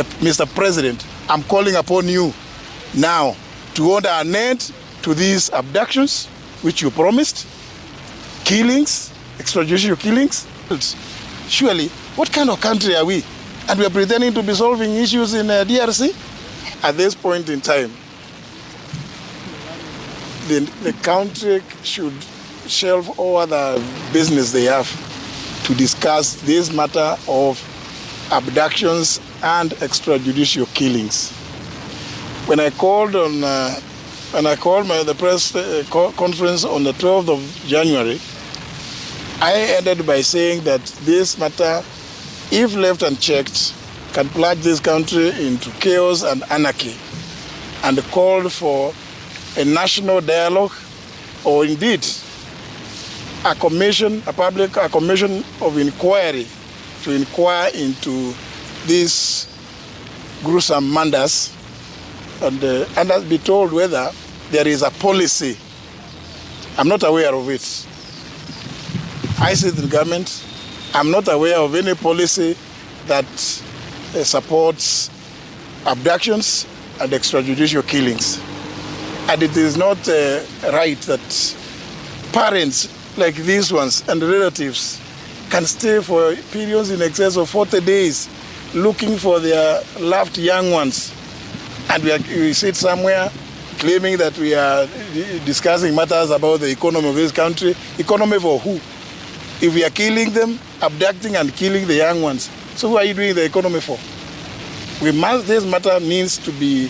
Mr. President, I'm calling upon you now to order an end to these abductions, which you promised, killings, extrajudicial killings. Surely, what kind of country are we? And we are pretending to be solving issues in DRC? At this point in time, the country should shelve all other business they have to discuss this matter of abductions and extrajudicial killings. When I called the press conference on the 12th of January, I ended by saying that this matter, if left unchecked, can plunge this country into chaos and anarchy, and called for a national dialogue, or indeed a commission of inquiry to inquire into these gruesome murders and be told whether there is a policy. I'm not aware of it. I sit in government. I'm not aware of any policy that supports abductions and extrajudicial killings. And it is not right that parents like these ones and relatives can stay for periods in excess of 40 days looking for their loved young ones. And we sit somewhere claiming that we are discussing matters about the economy of this country. Economy for who? If we are killing them, abducting and killing the young ones, so who are you doing the economy for? This matter needs to be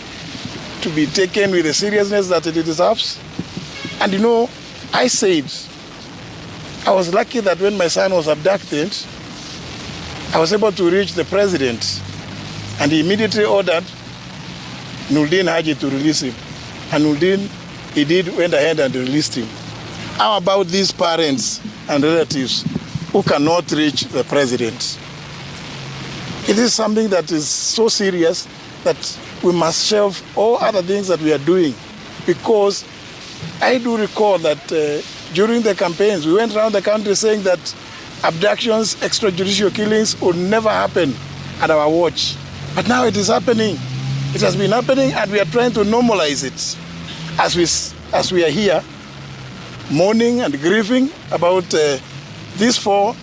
taken with the seriousness that it deserves. And you know, I said, I was lucky that when my son was abducted, I was able to reach the president, and he immediately ordered Nuruddin Haji to release him. And Nuruddin, went ahead and released him. How about these parents and relatives who cannot reach the president? It is something that is so serious that we must shelve all other things that we are doing, because I do recall that during the campaigns, we went around the country saying that abductions, extrajudicial killings would never happen at our watch. But now it is happening. It has been happening, and we are trying to normalize it. As we are here, mourning and grieving about these four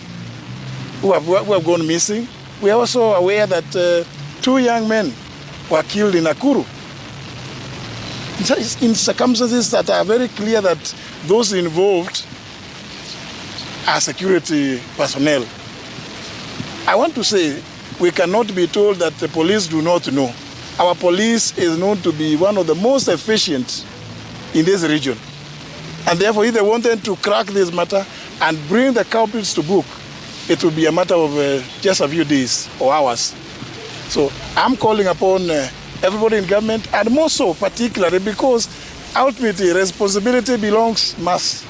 who have gone missing. We are also aware that 2 young men were killed in Nakuru in circumstances that are very clear that those involved are security personnel. I want to say we cannot be told that the police do not know. Our police is known to be one of the most efficient in this region. And therefore, if they wanted to crack this matter and bring the culprits to book, it will be a matter of just a few days or hours. So I'm calling upon everybody in government, and more so particularly because ultimately responsibility must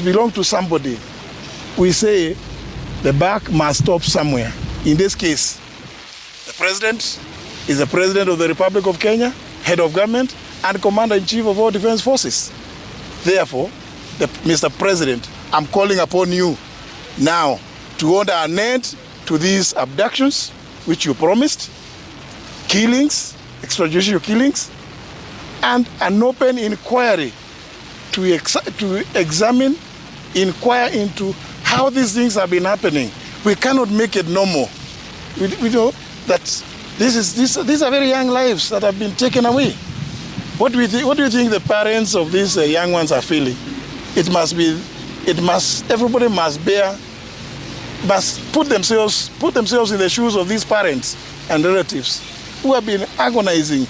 belong to somebody. We say the buck must stop somewhere. In this case, the president is the president of the Republic of Kenya, head of government, and commander-in-chief of all defense forces. Therefore, Mr. President, I'm calling upon you now to order an end to these abductions, which you promised, killings, extrajudicial killings, and an open inquiry to examine, inquire into how these things have been happening. We cannot make it normal. We know that these are very young lives that have been taken away. What do you think the parents of these young ones are feeling? Everybody must put themselves in the shoes of these parents and relatives who have been agonizing.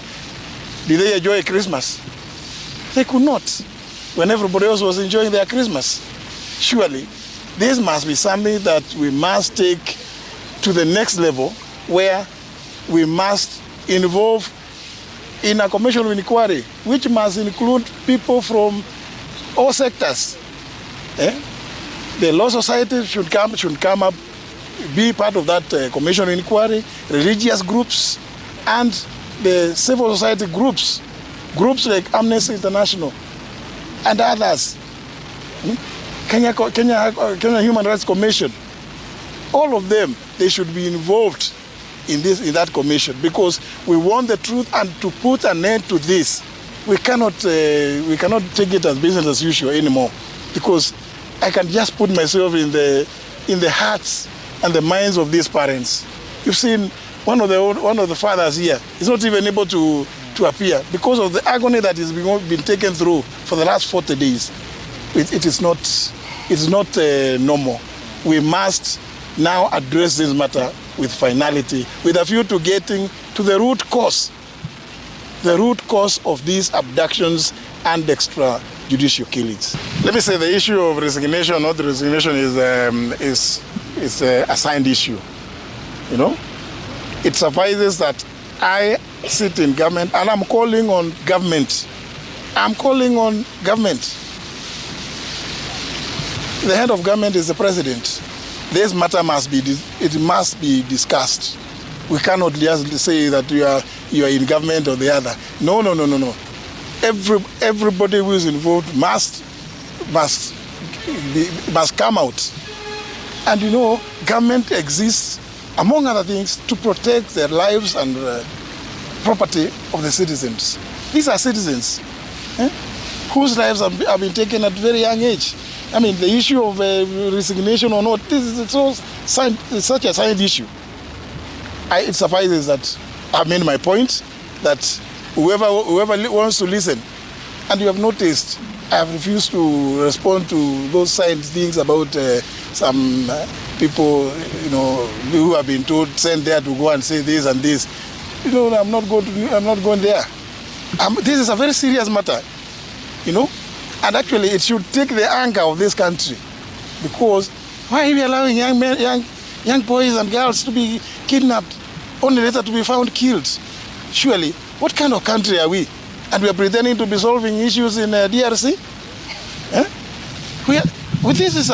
Did they enjoy Christmas? They could not, when everybody else was enjoying their Christmas. Surely, this must be something that we must take to the next level, where we must involve in a commission of inquiry, which must include people from all sectors. The law society should come up, be part of that commission of inquiry, religious groups, and the civil society groups like Amnesty International and others. Kenya Human Rights Commission. All of them, they should be involved in that commission, because we want the truth, and to put an end to this, we cannot take it as business as usual anymore, because I can just put myself in the hearts and the minds of these parents. You've seen one of the fathers here is not even able to appear because of the agony that is been taken through for the last 40 days. It is not normal. We must now address this matter with finality, with a view to getting to the root cause of these abductions and extrajudicial killings. Let me say the issue of resignation, not the resignation, is a signed issue. You know, it suffices that I sit in government and I'm calling on government. The head of government is the president. This matter must be discussed. We cannot just say that you are in government or the other. No. Everybody who is involved must come out. And you know, government exists, among other things, to protect the lives and property of the citizens. These are citizens whose lives have been taken at a very young age. I mean, the issue of resignation or not, this is such a side issue. It suffices that I've made my point, that whoever wants to listen, and you have noticed, I have refused to respond to those side things about some people, you know, who have been told, sent there to go and say this and this. You know, I'm not going there. This is a very serious matter, you know. And actually, it should take the anger of this country, because why are we allowing young boys and girls to be kidnapped, only later to be found killed? Surely, what kind of country are we? And we are pretending to be solving issues in DRC? This is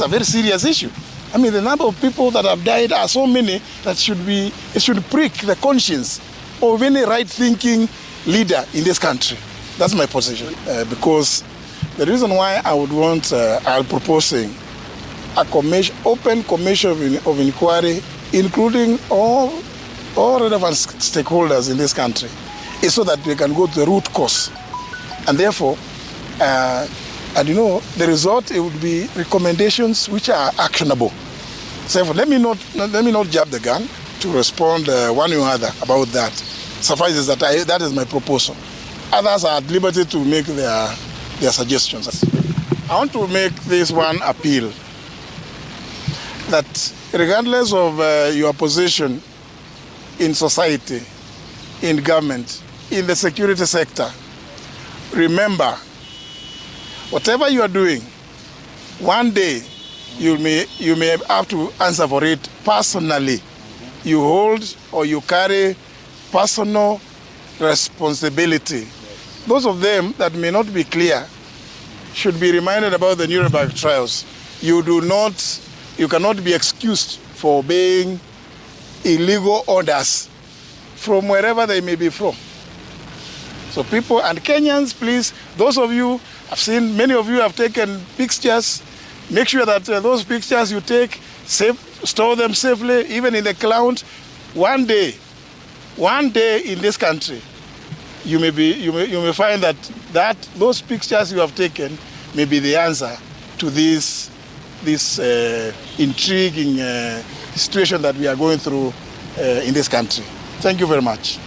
a very serious issue. I mean, the number of people that have died are so many that it should prick the conscience of any right-thinking leader in this country. That's my position. Because the reason why I'm proposing a open commission of inquiry, including all relevant stakeholders in this country, is so that we can go to the root cause. And therefore, and you know, the result, it would be recommendations which are actionable. So let me not jump the gun to respond one or other about that. Suffices that that is my proposal. Others are at liberty to make their suggestions. I want to make this one appeal, that regardless of your position in society, in government, in the security sector, remember, whatever you are doing, one day you may have to answer for it personally. You hold or you carry personal responsibility. Those of them that may not be clear should be reminded about the Nuremberg trials. You cannot be excused for obeying illegal orders from wherever they may be from. So people and Kenyans, please, those of you, I've seen many of you have taken pictures. Make sure that those pictures you take, store them safely, even in the cloud. One day in this country, you may find that those pictures you have taken may be the answer to this intriguing situation that we are going through in this country. Thank you very much.